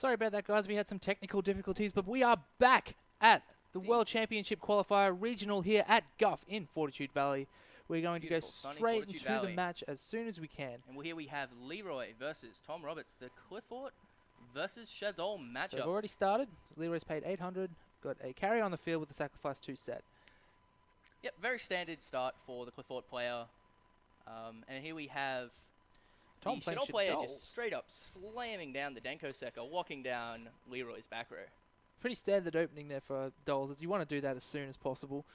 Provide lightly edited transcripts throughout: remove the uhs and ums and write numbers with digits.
Sorry about that, guys. We had some technical difficulties, but we are back at the World Championship Qualifier Regional here at Guf in Fortitude Valley. We're going to go straight into the match as soon as we can. And here we have Leroy versus Tom Roberts, the Clifford versus Shadow matchup. So we've already started. Leroy's paid 800, got a carry on the field with the Sacrifice 2 set. Yep, very standard start for the Clifford player. And here we have the Shadow player just straight up slamming down the Denko Secker, walking down Leroy's back row. Pretty standard opening there for Dolls. You want to do that as soon as possible.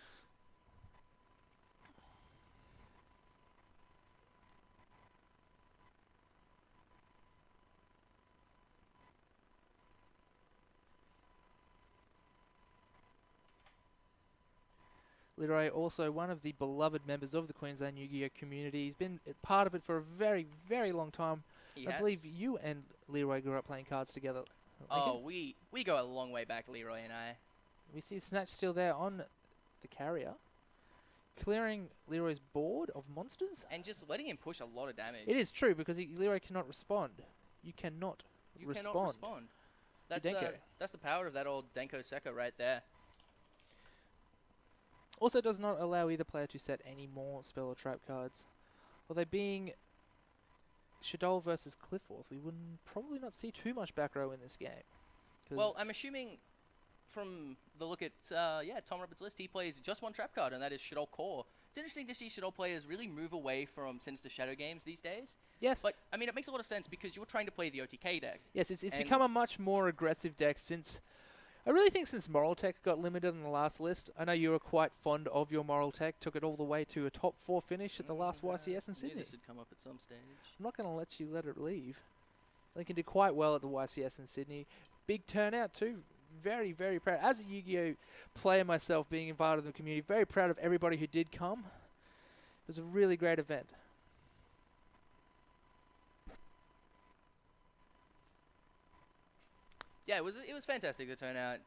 Leroy, also one of the beloved members of the Queensland Yu-Gi-Oh community. He's been part of it for a very, very long time. I believe you and Leroy grew up playing cards together. Oh, we go a long way back, Leroy and I. We see Snatch still there on the carrier, clearing Leroy's board of monsters. And just letting him push a lot of damage. It is true, because Leroy cannot respond. You cannot respond. That's the power of that old Denko Secker right there. Also does not allow either player to set any more spell or trap cards. Although being Shadow versus Clifford, we would probably not see too much back row in this game. Well, I'm assuming from the look at Tom Roberts' list, he plays just one trap card, and that is Shadow Core. It's interesting to see Shadow players really move away from Sinister Shadow games these days. Yes. But, I mean, it makes a lot of sense because you're trying to play the OTK deck. Yes, it's become a much more aggressive deck since... I really think since Moral Tech got limited on the last list. I know you were quite fond of your Moral Tech, took it all the way to a top 4 finish at the last YCS in Sydney. This would come up at some stage. I'm not going to let you let it leave. They can do quite well at the YCS in Sydney. Big turnout too. Very, very proud. As a Yu-Gi-Oh player myself, being invited in the community, very proud of everybody who did come. It was a really great event. Yeah, it was fantastic, the turnout.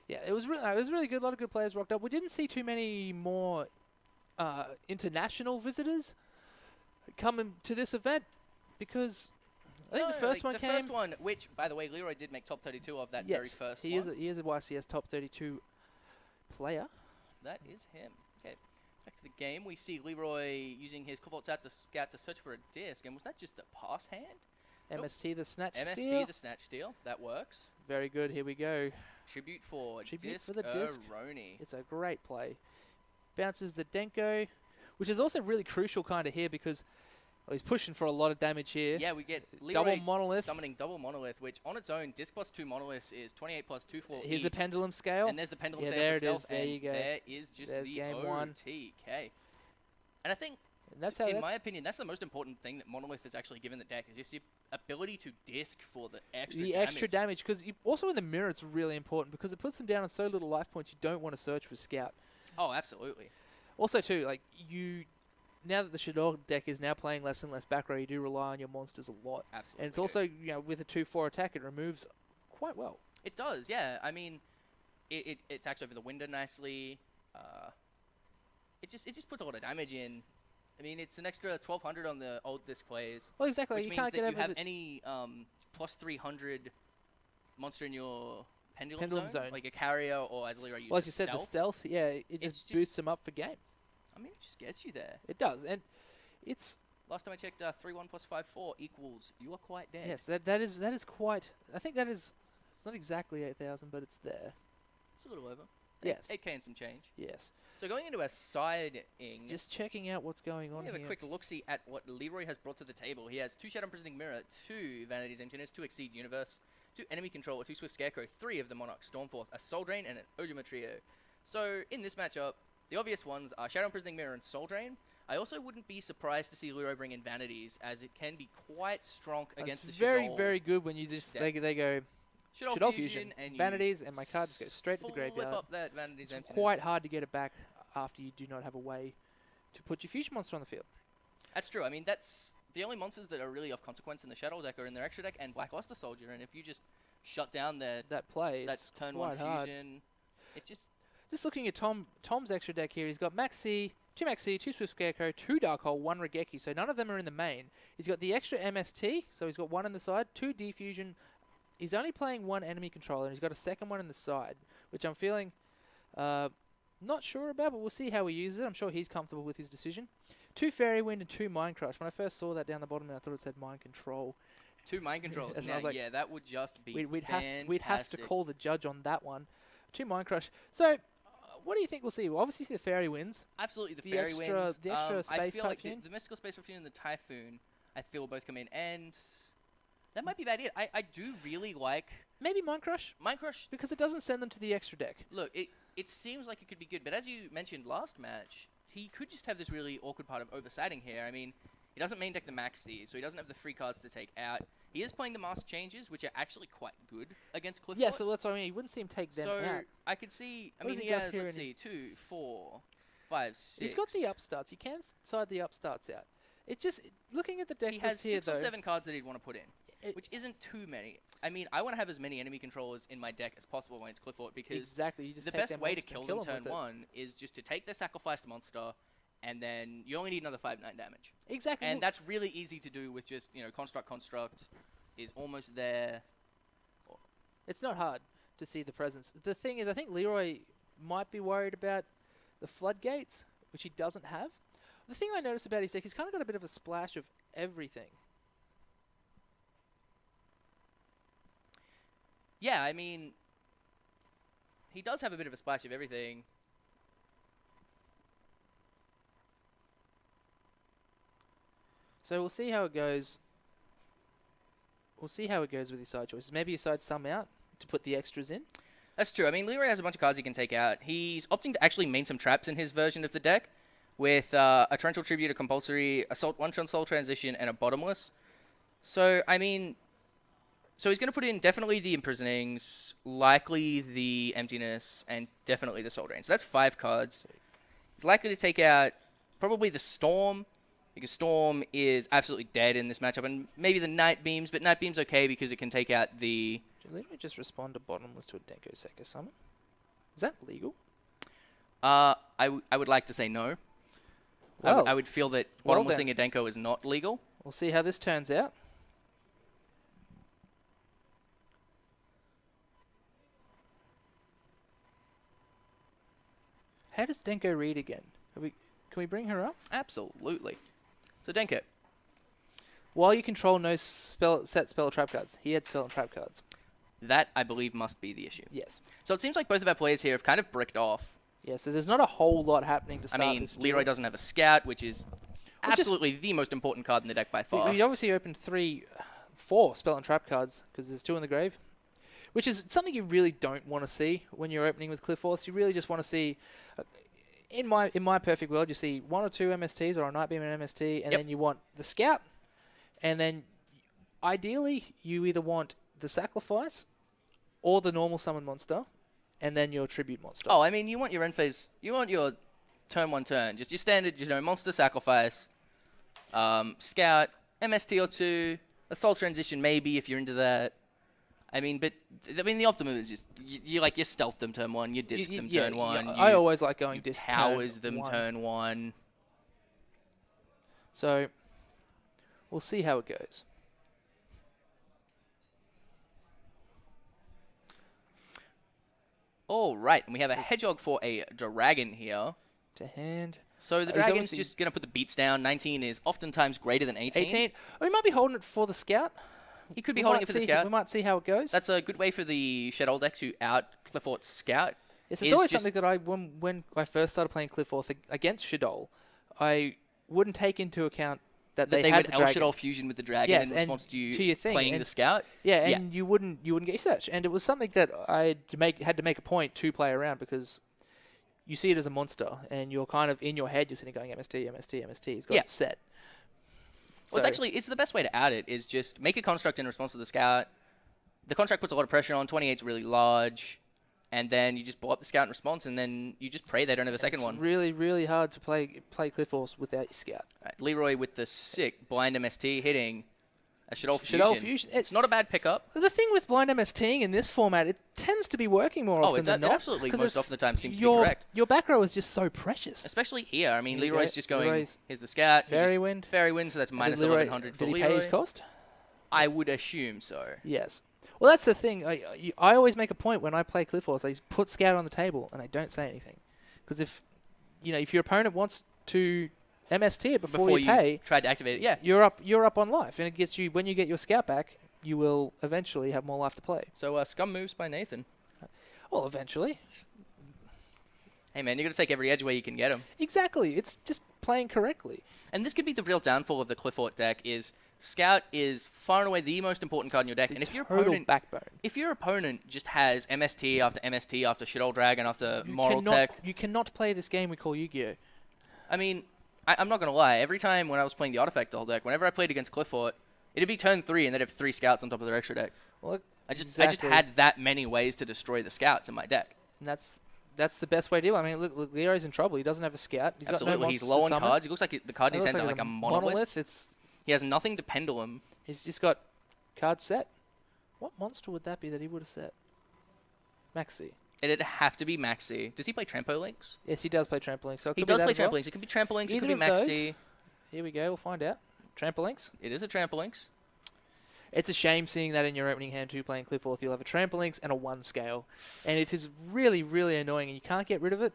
Yeah, it was really good. A lot of good players rocked up. We didn't see too many more international visitors coming to this event because I think the first one, which, by the way, Leroy did make top 32 of that very first one. He is a YCS top 32 player. That is him. Okay, back to the game. We see Leroy using his Cobalt Scout to search for a disc. And was that just a pass hand? MST the Snatch Steal. MST the Snatch Steal. That works. Very good. Here we go. Tribute for the disc. It's a great play. Bounces the Denko, which is also really crucial kind of here because he's pushing for a lot of damage here. Yeah, we get Leroy double monolith. Summoning double monolith, which on its own, disc plus 2 monoliths is 28 plus 2 for Here's the pendulum scale. And there's the pendulum scale there for stealth. There you go. There is just the OTK. And I think, in my opinion, that's the most important thing that Monolith has actually given the deck, is just the ability to disc for the extra damage. Because also in the mirror, it's really important because it puts them down on so little life points. You don't want to search with Scout. Oh, absolutely. Also, too, like now that the Shadow deck is now playing less and less back row, you do rely on your monsters a lot. Absolutely. And it's also, with a 2/4 attack, it removes quite well. It does, yeah. I mean, it attacks over the window nicely. It just puts a lot of damage in. I mean, it's an extra 1,200 on the old disc plays. Well, exactly. Which you means can't that get you have any plus 300 monster in your pendulum zone, like a carrier or, as Leroy uses, well, as you said, the stealth, yeah, it just boosts them up for game. I mean, it just gets you there. It does, and it's... Last time I checked, 3/1 plus 5/4 equals you are quite dead. Yes, that is quite... I think that is... It's not exactly 8,000, but it's there. It's a little over. Yes. 8K and some change. Yes. So going into a side-ing... Just checking out what's going on here. We have a quick look-see at what Leroy has brought to the table. He has 2 Shadow Imprisoning Mirror, 2 Vanity's Emptiness, 2 Exceed Universe, 2 Enemy Control, 2 Swift Scarecrow, 3 of the Monarch Stormforth, a Soul Drain, and an Ojima Trio. So in this matchup, the obvious ones are Shadow Imprisoning Mirror and Soul Drain. I also wouldn't be surprised to see Leroy bring in Vanities, as it can be quite strong against the Shadow. It's very, very good when you just... They go... Shadow Fusion, and Vanities, and my card just goes straight to the graveyard. Flip up that Vanities It's Emptiness. quite hard to get it back after you do not have a way to put your fusion monster on the field. That's true. I mean, that's the only monsters that are really of consequence in the Shadow deck are in their extra deck and Black Luster Soldier. And if you just shut down that play, that turn 1 fusion, it just... Just looking at Tom's extra deck here, he's got Maxi, 2 Maxi, 2 Swift Scarecrow, 2 Dark Hole, 1 Regeki. So none of them are in the main. He's got the extra MST, so he's got 1 in the side, 2 Defusion. He's only playing 1 enemy controller, and he's got a second one in the side, which I'm feeling not sure about, but we'll see how he uses it. I'm sure he's comfortable with his decision. 2 Fairy Wind and 2 Mind Crush. When I first saw that down the bottom, I thought it said Mind Control. 2 mind controls. And I Now, was like, yeah, that would just be we'd fantastic. have to call the judge on that one. 2 Mind Crush. So, what do you think we'll see? We'll obviously see the Fairy Winds. Absolutely, the The fairy extra- winds. the extra I space feel like Typhoon? the mystical space Typhoon and the typhoon, I feel both come in, and that might be about it. I do really like Maybe Mind Crush, Mind Crush. because it doesn't send them to the extra deck. Look, it seems like it could be good, but as you mentioned last match, he could just have this really awkward part of oversiding here. I mean, he doesn't main deck the Maxi, so he doesn't have the free cards to take out. He is playing the Mask Changes, which are actually quite good against Cliff. Yeah, so that's what I mean. You wouldn't see him take them so out. I could see. I What mean, does he he got has, here let's in see, 2, 4, 5, 6. He's got the upstarts. You can side the upstarts out. It's just, looking at the deck He has list here, 6 or though. 7 cards that he'd want to put in, It- which isn't too many. I mean, I want to have as many enemy controllers in my deck as possible when it's Cliff Fort, because Exactly. You just the take best their way to monster and kill them them turn with it. 1 is just to take the sacrificed monster, and then you only need another 5/9 damage. Exactly. And Well, that's really easy to do with just, Construct is almost there. it's not hard to see the presence. The thing is, I think Leroy might be worried about the floodgates, which he doesn't have. The thing I noticed about his deck, he's kind of got a bit of a splash of everything. Yeah, I mean, he does have a bit of a splash of everything. So we'll see how it goes. We'll see how it goes with his side choices. Maybe he sides some out to put the extras in. That's true. I mean, Leroy has a bunch of cards he can take out. He's opting to actually main some traps in his version of the deck with a Torrential Tribute, a Compulsory, Assault, One Soul Transition, and a Bottomless. So, I mean, so he's going to put in definitely the Imprisonings, likely the Emptiness, and definitely the Soul Drain. So that's 5 cards. He's likely to take out probably the Storm, because Storm is absolutely dead in this matchup, and maybe the Night Beams, but Night Beam's okay because it can take out the... Did Leroy just respond to Bottomless to a Denko Sekka summon? Is that legal? I would like to say no. Well, I would feel that well bottomlessing a Denko is not legal. we'll see how this turns out. How does Denko read again? Can we bring her up? Absolutely. So Denko. While you control no set spell or trap cards. He had spell and trap cards. That, I believe, must be the issue. Yes. So it seems like both of our players here have kind of bricked off. Yeah, so there's not a whole lot happening to I start mean, this duel. Leroy doesn't have a Scout, which is Which is- absolutely the most important card in the deck by far. We obviously opened 4 spell and trap cards because there's 2 in the grave, which is something you really don't want to see when you're opening with Cliff Force. You really just want to see, in my perfect world, you see 1 or 2 MSTs or a Night Beam and MST, and Yep. then you want the Scout, and then ideally you either want the Sacrifice or the normal summon monster, and then your Tribute monster. Oh, I mean, you want your end phase, you want your turn 1 turn, just your standard, monster Sacrifice, Scout, MST or 2, a Soul Transition maybe if you're into that. I mean, but the optimum is just you stealth them turn 1, you disc them turn 1. I always like going disc powers turn them 1. turn 1. So we'll see how it goes. All right, and we have a Hedgehog for a Dragon here. To hand. So the He's Dragon's obviously- just going to put the beats down. 19 is oftentimes greater than 18. 18. Oh, we might be holding it for the Scout. He could be We holding might it for the see- Scout. We might see how it goes. That's a good way for the Shadow deck to out Cliffort's Scout. Yes, is it's always just- something that when I first started playing Cliff against Shadol, I wouldn't take into account that That they had would the El dragon. Shadow fusion with the Dragon Yes, in and response to you to your thing, playing and- the Scout. Yeah, Yeah. and you wouldn't get your search, and it was something that I had to make a point to play around because you see it as a monster, and you're kind of in your head, you're sitting going MST, MST, MST. It's got Yeah. it set. Well, it's the best way to out it is just make a construct in response to the Scout. The construct puts a lot of pressure on. 28's really large, and then you just blow up the Scout in response, and then you just pray they don't have a second it's one. really, really hard to play Cliff Force without your Scout. Right, Leroy with the sick blind MST hitting A Shadol Shadol Fusion. Fusion. It's not a bad pickup. The thing with blind MSTing in this format, it tends to be working more often than It not. absolutely most often the time seems to be your, correct. Your back row is just so precious. Especially here. I mean, Here you Leroy's go. just going, Leroy's here's the scout. Fairy Wind. Fairy Wind, so that's minus Leroy, 1100 for did he Leroy. pay his cost? I would assume so. Yes. Well, that's the thing. I always make a point when I play Cliff Force, I put Scout on the table and I don't say anything. Because if your opponent wants to MST it before you pay, tried to activate it, yeah. you're up on life, and it gets you when you get your Scout back, you will eventually have more life to play. So scum moves by Nathan. Well, eventually. Hey man, you got to take every edge where you can get them. Exactly. It's just playing correctly. And this could be the real downfall of the Cliff Fort deck is Scout is far and away the most important card in your deck. It's and if your opponent just has MST after MST after Shadol Dragon after Moral Tech, you cannot play this game we call Yu-Gi-Oh. I mean, I'm not gonna lie. Every time when I was playing the Artifact Doll deck, whenever I played against Cliff Fort, it'd be turn 3 and they'd have 3 scouts on top of their extra deck. Well, I just had that many ways to destroy the scouts in my deck. And that's the best way to do it. I mean, look, Leroy's in trouble. He doesn't have a scout. He's Absolutely, got no he's low on cards. He looks like the card in his hands are like a monolith. He has nothing to pendulum. He's just got cards set. What monster would that be that he would have set? Maxi. It'd have to be Maxi. Does he play Trampo Links? Yes, he does play Trampolinks. So he does play Trampolinks. It could be Trampolinks. It could be Maxi. Here we go. We'll find out. Trampolinks. It is a Trampolinks. It's a shame seeing that in your opening hand too, playing Cliff Forth. You'll have a Trampolinks and a 1 scale. And it is really, really annoying, and you can't get rid of it.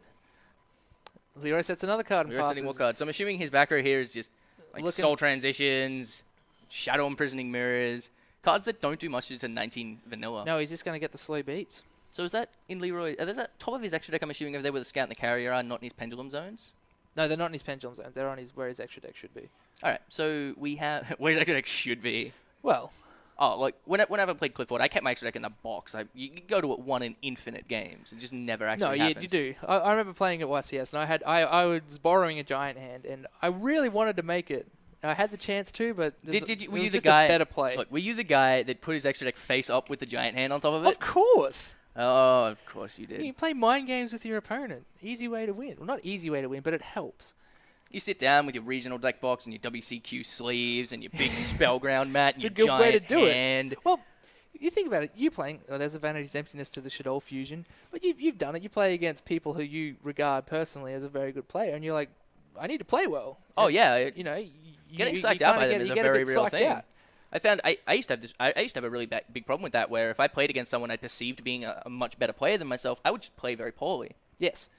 Leroy sets another card and Leroy's passes. setting more cards. So I'm assuming his back row here is just like Soul Transitions, Shadow Imprisoning Mirrors, cards that don't do much to 19 vanilla. No, he's just going to get the slow beats. So is that in Leroy? There's that top of his extra deck, I'm assuming, over there where the Scout and the Carrier are, not in his Pendulum Zones? No, they're not in his Pendulum Zones. They're on where his extra deck should be. All right, so we have... where his extra deck should be? Well... Oh, like, whenever I played Cliff Fort, I kept my extra deck in the box. You go to it 1 in infinite games. It just never actually happens. No, you do. I remember playing at YCS, and I was borrowing a giant hand, and I really wanted to make it. I had the chance to, but were you the just guy, a better play. Look, were you the guy that put his extra deck face up with the giant hand on top of it? Of course. Oh, of course you did. You play mind games with your opponent. Easy way to win. Well, not easy way to win, but it helps. You sit down with your regional deck box and your WCQ sleeves and your big Spellground mat and it's your a good way to do hand. It. Well, you think about it. You playing, there's a Vanity's Emptiness to the Shadol Fusion, but you've done it. You play against people who you regard personally as a very good player, and you're like, I need to play well. Oh, yeah. Getting psyched out by them is a very real thing. Out. I found I used to have I used to have a really big problem with that, where if I played against someone I perceived being a much better player than myself, I would just play very poorly. Yes.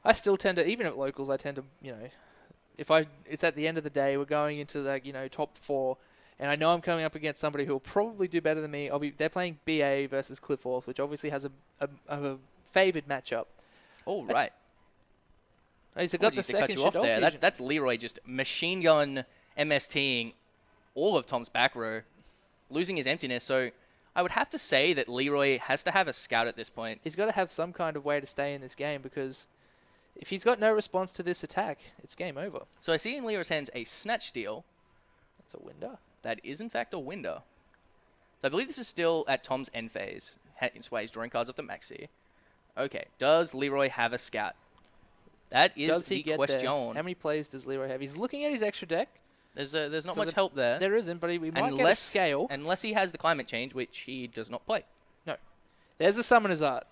I still tend to, even at locals, I tend to, it's at the end of the day, we're going into the, top 4, and I know I'm coming up against somebody who will probably do better than me. They're playing BA versus Cliff Forth, which obviously has a favoured matchup. Oh, right. He's got the second cut you off there. That's Leroy just machine gun MSTing all of Tom's back row, losing his emptiness. So I would have to say that Leroy has to have a scout at this point. He's got to have some kind of way to stay in this game, because if he's got no response to this attack, it's game over. So I see in Leroy's hands a Snatch Steal. That's a Winder. That is, in fact, a Winder. So I believe this is still at Tom's end phase. That's why he's drawing cards off the Maxi. Okay, does Leroy have a scout? That is the question. How many plays does Leroy have? He's looking at his extra deck. There's not much help there. There isn't, but he might get a scale. Unless he has the Climate Change, which he does not play. No. There's the Summoner's Art.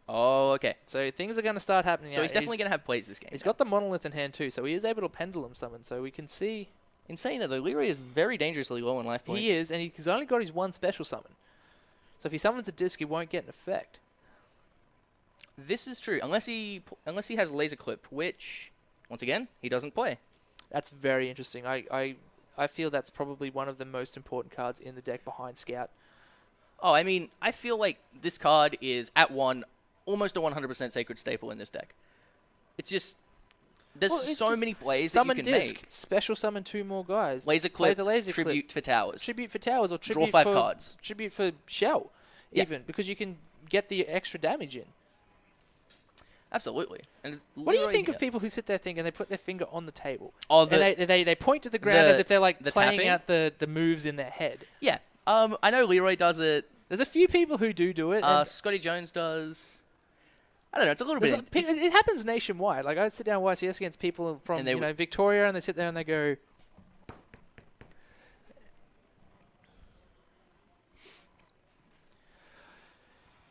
Oh, okay. So things are going to start happening. So he's definitely going to have plays this game. He's got the Monolith in hand too, so he is able to Pendulum Summon, so we can see... In saying that, though, Leroy is very dangerously low on life points. He is, and he's only got his 1 special summon. So if he summons a disc, he won't get an effect. This is true, unless he has Laser Clip, which, once again, he doesn't play. That's very interesting. I feel that's probably one of the most important cards in the deck behind Scout. Oh, I mean, I feel like this card is, at 1, almost a 100% sacred staple in this deck. It's just... There's so many plays that you can make. Special summon 2 more guys. Laser Clip, the laser Tribute clip. for Towers. Tribute for Towers, or Tribute Draw 5 for cards. Tribute for Shell, even, because you can get the extra damage in. Absolutely. And what do you think of people who sit there thinking they put their finger on the table? Oh, and they point to the ground as if they're like playing tapping? out the moves in their head. Yeah. I know Leroy does it. There's a few people who do it. Scotty Jones does. I don't know. It's a little bit. It happens nationwide. Like I sit down YCS against people from Victoria, and they sit there and they go.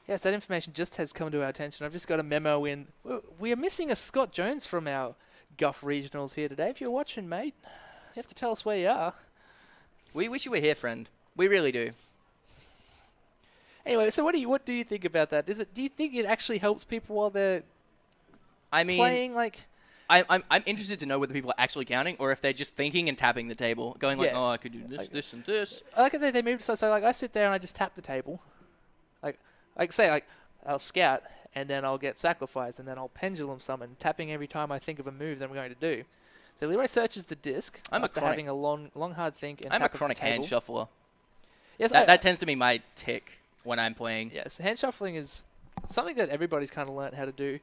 Yes, that information just has come to our attention. I've just got a memo in. We are missing a Scott Jones from our Guf Regionals here today. If you're watching, mate, you have to tell us where you are. We wish you were here, friend. We really do. Anyway, so what do you think about that? Do you think it actually helps people while they're playing? Like, I'm interested to know whether people are actually counting or if they're just thinking and tapping the table, going like, oh, I could do this, this, and this. I like that they moved so like I sit there and I just tap the table, like I'll scout and then I'll get sacrifice and then I'll pendulum summon, tapping every time I think of a move that I'm going to do. So Leroy searches the disc. After having a long hard think. And I'm a chronic hand shuffler. Yes, that tends to be my tick when I'm playing. Yes, hand shuffling is something that everybody's kind of learnt how to do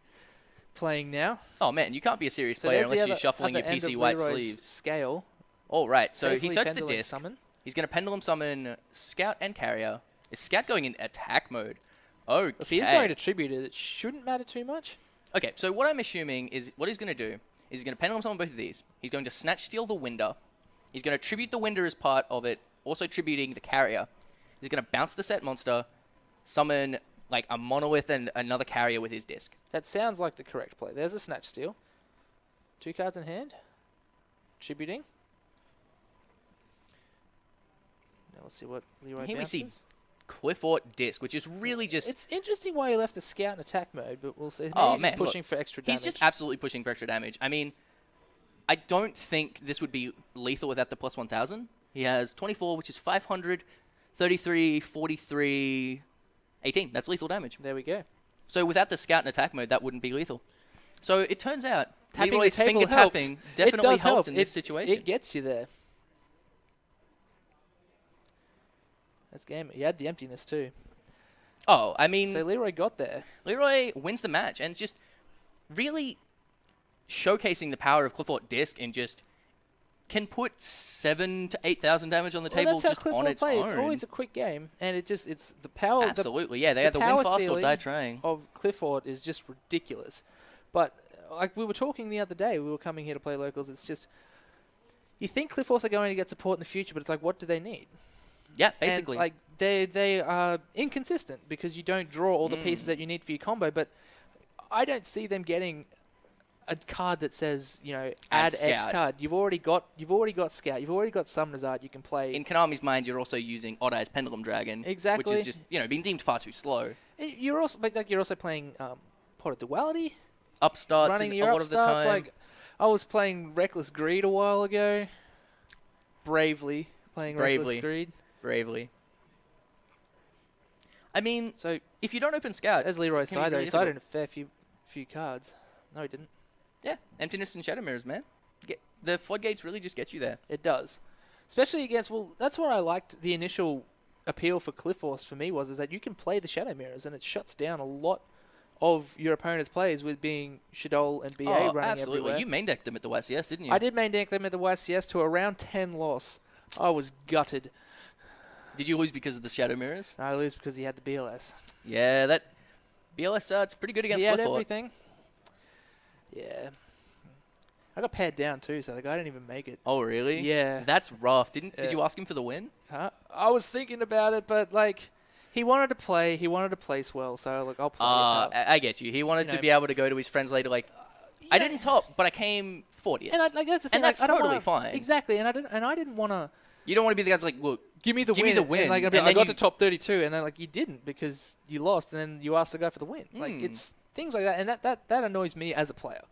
playing now. Oh man, you can't be a serious player unless you're shuffling your PC white sleeves. Scale. Oh right, so he searched the disc. Summon. He's going to pendulum summon Scout and Carrier. Is Scout going in attack mode? Okay. If he is going to tribute it, it shouldn't matter too much. Okay, so what I'm assuming is what he's going to do is he's going to pendulum summon both of these. He's going to snatch steal the Winder. He's going to tribute the Winder as part of it, also tributing the Carrier. He's going to bounce the set monster, summon like a Monolith and another Carrier with his disc. That sounds like the correct play. There's a snatch steal. 2 cards in hand. Tributing. Now we'll see what Leroy Here bounces. we see Cliffort disc, which is really just... It's interesting why he left the scout in attack mode, but we'll see. Maybe Oh, he's man, just pushing look, for extra damage. He's just absolutely pushing for extra damage. I mean, I don't think this would be lethal without the plus 1,000. He has 24, which is 500, 33, 43, 18. That's lethal damage. There we go. So without the scout in attack mode, that wouldn't be lethal. So it turns out Tapping Leroy's the table finger helps. tapping definitely It does helped help. in this situation. It gets you there. That's game. He had the emptiness too. Oh, I mean... So Leroy got there. Leroy wins the match and just really showcasing the power of Cliffort disc and just can put 7,000 to 8,000 damage on the table just on its own. It's always a quick game, and it's the power. Absolutely, yeah. They had the win fast or die trying. Of Clifford is just ridiculous. But like we were talking the other day, we were coming here to play locals. It's just you think Clifford are going to get support in the future, but it's like, what do they need? Yeah, basically. And, like they are inconsistent because you don't draw all the pieces that you need for your combo. But I don't see them getting a card that says, add X card. You've already got Scout. You've already got Summoner's Art. You can play. In Konami's mind, you're also using Odd Eye's Pendulum Dragon, Exactly. which is just being deemed far too slow. You're also playing Pot of Duality. Upstarts Running a your lot of the upstarts. time. Like I was playing Reckless Greed a while ago. Bravely playing Reckless Greed. Bravely. I mean, So if you don't open Scout, as Leroy's can be side there, really he sided in difficult. a few cards. No, he didn't. Yeah, Emptiness and Shadow Mirrors, man. The floodgates really just get you there. It does, especially against. Well, that's what I liked. The initial appeal for Cliff Force for me is that you can play the Shadow Mirrors and it shuts down a lot of your opponent's plays with being Shadol and BA running absolutely. everywhere. You main decked them at the YCS, didn't you? I did main deck them at the YCS to a round 10 loss. I was gutted. Did you lose because of the Shadow Mirrors? I lose because he had the BLS. Yeah, that BLS it's pretty good against He had Clifford. everything. Yeah. I got paired down too, so the guy didn't even make it. Oh, really? Yeah. That's rough. Did Yeah. you ask him for the win? I was thinking about it, but like, he wanted to play. He wanted to place well, so look, I'll play. I get you. He wanted to be able to go to his friends later, like, I didn't top, but I came 40th. And that's the thing. And that's I don't totally wanna, fine. Exactly, and I didn't want to. You don't want to be the guys like, look, Give me the Give win. me the win. And like, And I then got you- to top 32, and then like you didn't because you lost, and then you asked the guy for the win. Like it's things like that, and that annoys me as a player.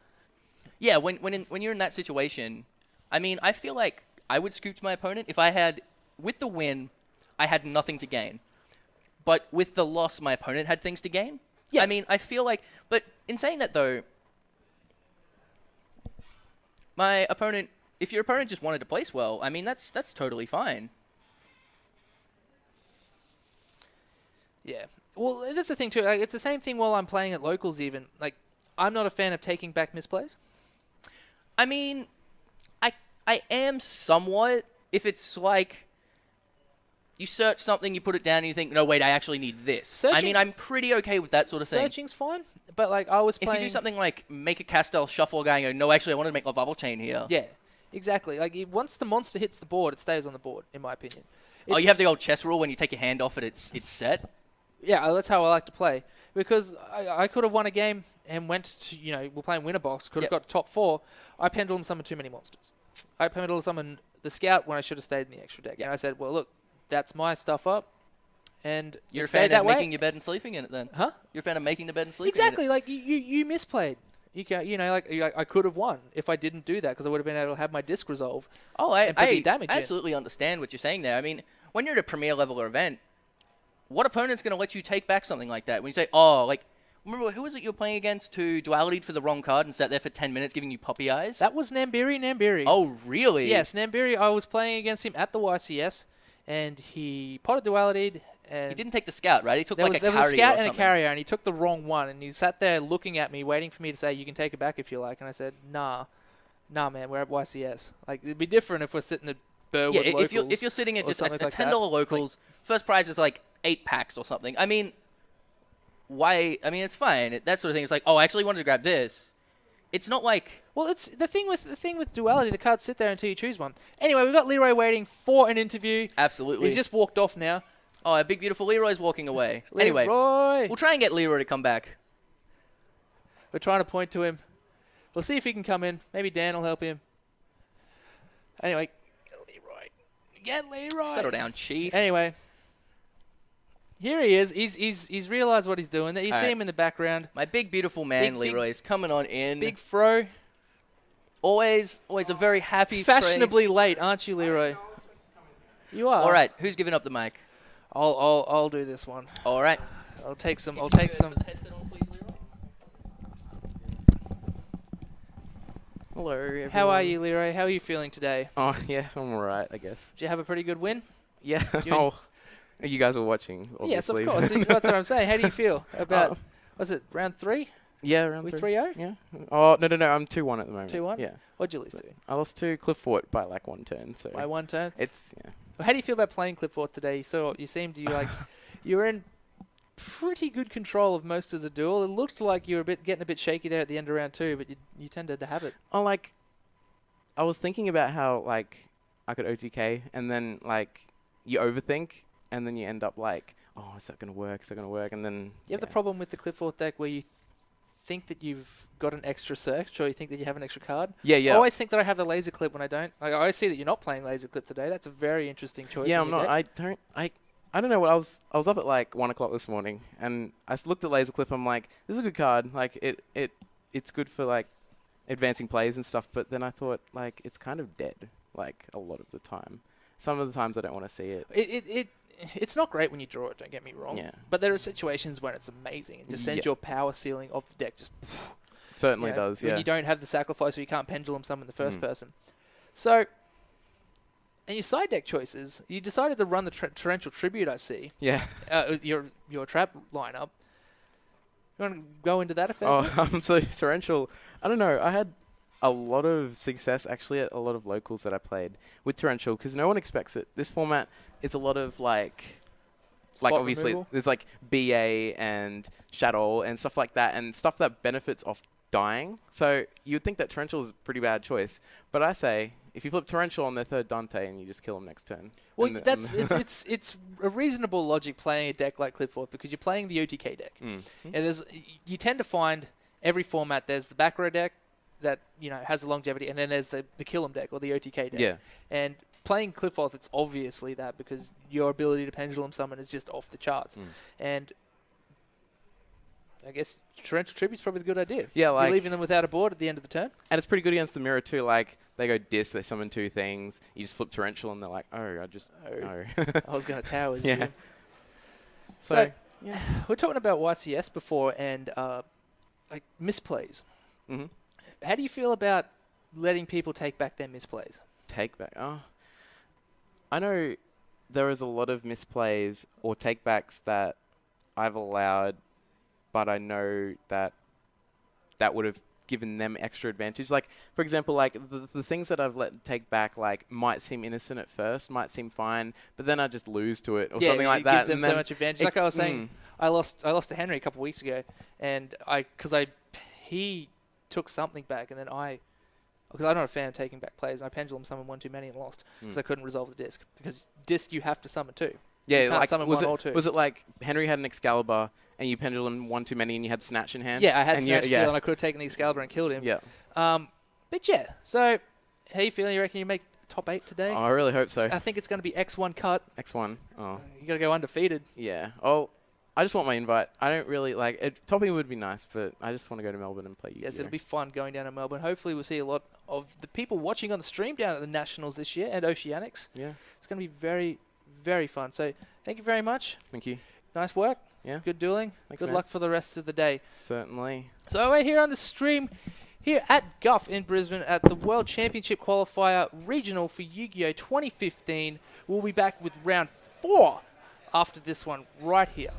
yeah, when you're in that situation, I mean, I feel like I would scoop to my opponent if I had, with the win, I had nothing to gain. But with the loss, my opponent had things to gain. Yes. I mean, I feel like, but in saying that though, my opponent, if your opponent just wanted to place well, I mean, that's totally fine. Yeah. Well, that's the thing too. Like, it's the same thing while I'm playing at locals. Even like, I'm not a fan of taking back misplays. I mean, I am somewhat, if it's like, you search something, you put it down, and you think, no, wait, I actually need this. I mean, I'm pretty okay with that sort of thing. Searching's fine, but like I was If playing. you do something like make a Castel shuffle guy and go, no, actually, I wanted to make a bubble chain here. Yeah, exactly. Like once the monster hits the board, it stays on the board, in my opinion. Oh, you have the old chess rule when you take your hand off it, it's set? Yeah, that's how I like to play. Because I could have won a game and went to, we're playing winner box, could have got top 4. I pendulum summoned too many monsters. I pendulum summoned the scout when I should have stayed in the extra deck. And I said, well, look, that's my stuff up. And you're a fan of making your bed and sleeping in it then? Huh? You're a fan of making the bed and sleeping exactly, in it? Exactly, like you misplayed. I could have won if I didn't do that because I would have been able to have my disc resolve. Oh, I damage absolutely understand what you're saying there. I mean, when you're at a premier level event, what opponent's going to let you take back something like that? When you say, remember, who was it you were playing against who duality'd for the wrong card and sat there for 10 minutes giving you poppy eyes? That was Nambiri. Oh, really? Yes, Nambiri. I was playing against him at the YCS, and he potted duality'd. And he didn't take the scout, right? He took there like was, a carrier there was a scout or and something. a carrier, and he took the wrong one, and he sat there looking at me, waiting for me to say, you can take it back if you like. And I said, nah, man, we're at YCS. Like, it'd be different if we're sitting at Burwood locals. If you're sitting at just a like $10 locals, first prize is like 8 packs or something. I mean, why? I mean, it's fine. That sort of thing. It's like, I actually wanted to grab this. It's not like... Well, it's the thing with duality. The cards sit there until you choose one. Anyway, we've got Leroy waiting for an interview. Absolutely. He's just walked off now. Oh, a big, beautiful Leroy's walking away. Leroy. Anyway, we'll try and get Leroy to come back. We're trying to point to him. We'll see if he can come in. Maybe Dan will help him. Anyway, get Leroy. Settle down, Chief. Anyway, here he is. He's realised what he's doing. You see him in the background. My big, beautiful man, Leroy's coming on in. Big fro. Always a very happy Fashionably late, aren't you, Leroy? You are. All right, who's giving up the mic? I'll do this one. All right. I'll take some. Put the headset on, please, Leroy. Hello, everyone. How are you, Leroy? How are you feeling today? Oh, yeah, I'm alright, I guess. Did you have a pretty good win? Yeah. You guys were watching, obviously. Yes, of course. That's what I'm saying. How do you feel about, was it round 3? Yeah, round 3. 3-0? Yeah. Oh, no, I'm 2-1 at the moment. 2-1? Yeah. What'd you lose to? I lost to Cliff Fort by like 1 turn, so... By 1 turn? It's, yeah. Well, how do you feel about playing Clipboard today? You seemed you were in pretty good control of most of the duel. It looked like you were getting a bit shaky there at the end of round 2, but you tended to have it. Oh, I was thinking about how, I could OTK, and then, you overthink, and then you end up oh, is that going to work? Is that going to work? And then... You have the problem with the Clipboard deck where you think that you've got an extra search, or you think that you have an extra card. Yeah. I always think that I have the laser clip when I don't. I always see that you're not playing laser clip today. That's a very interesting choice. Yeah, I'm not. Deck. I don't know what I was up at 1 o'clock this morning, and I looked at laser clip. I'm like, this is a good card. It's good for advancing plays and stuff. But then I thought it's kind of dead. A lot of the time. Some of the times I don't want to see it. It's not great when you draw it, don't get me wrong. Yeah. But there are situations when it's amazing. It just sends your power ceiling off the deck. Just it certainly does, yeah. When you don't have the sacrifice or you can't pendulum summon the first person. So, and your side deck choices, you decided to run the Torrential Tribute, I see. Yeah. Your trap lineup. You want to go into that effect? Oh, so Torrential, I don't know. I had a lot of success actually at a lot of locals that I played with Torrential because no one expects it. This format is a lot of obviously removal? there's BA and Shadow and stuff like that and stuff that benefits off dying. So you'd think that Torrential is a pretty bad choice, but I say if you flip Torrential on their 3rd Dante and you just kill them next turn. Well, it's a reasonable logic playing a deck like Clipforth because you're playing the OTK deck. And you tend to find every format there's the back row deck that has the longevity, and then there's the kill 'em deck or the OTK deck. Yeah. And playing Clipforth, it's obviously that because your ability to pendulum summon is just off the charts. And I guess Torrential Tribute's probably the good idea. Yeah, you're leaving them without a board at the end of the turn. And it's pretty good against the mirror too. They go Dis, they summon 2 things. You just flip Torrential, and they're like, oh, I was going to towers. Yeah. So yeah, we're talking about YCS before and misplays. Mm-hmm. How do you feel about letting people take back their misplays? Take back? Oh, I know there is a lot of misplays or takebacks that I've allowed, but I know that would have given them extra advantage. For example, the things that I've let take back, might seem innocent at first, might seem fine, but then I just lose to it or something like that. Gives them so much advantage. Like I was saying, I lost to Henry a couple of weeks ago, and he took something back, and then because I'm not a fan of taking back plays, and I pendulum summoned 1 too many and lost because I couldn't resolve the disc. Because disc you have to summon 2. Yeah, You can't like summon was one it or two. was it like Henry had an Excalibur and you pendulum one too many and you had Snatch in hand? Yeah, I had and Snatch Steel and I could have taken the Excalibur and killed him. Yeah. But yeah, so how you feeling? You reckon you make top 8 today? Oh, I really hope so. I think it's going to be X1 cut. X1. Oh. You got to go undefeated. Yeah. Oh, I just want my invite. I don't really like it. Topping would be nice, but I just want to go to Melbourne and play Yu-Gi-Oh. Yes, it'll be fun going down to Melbourne. Hopefully, we'll see a lot of the people watching on the stream down at the Nationals this year and Oceanics. Yeah. It's going to be very, very fun. So, thank you very much. Thank you. Nice work. Yeah. Good dueling. Thanks, Good man. luck for the rest of the day. Certainly. So, we're here on the stream here at Guf in Brisbane at the World Championship Qualifier Regional for Yu-Gi-Oh! 2015. We'll be back with round 4 after this one right here.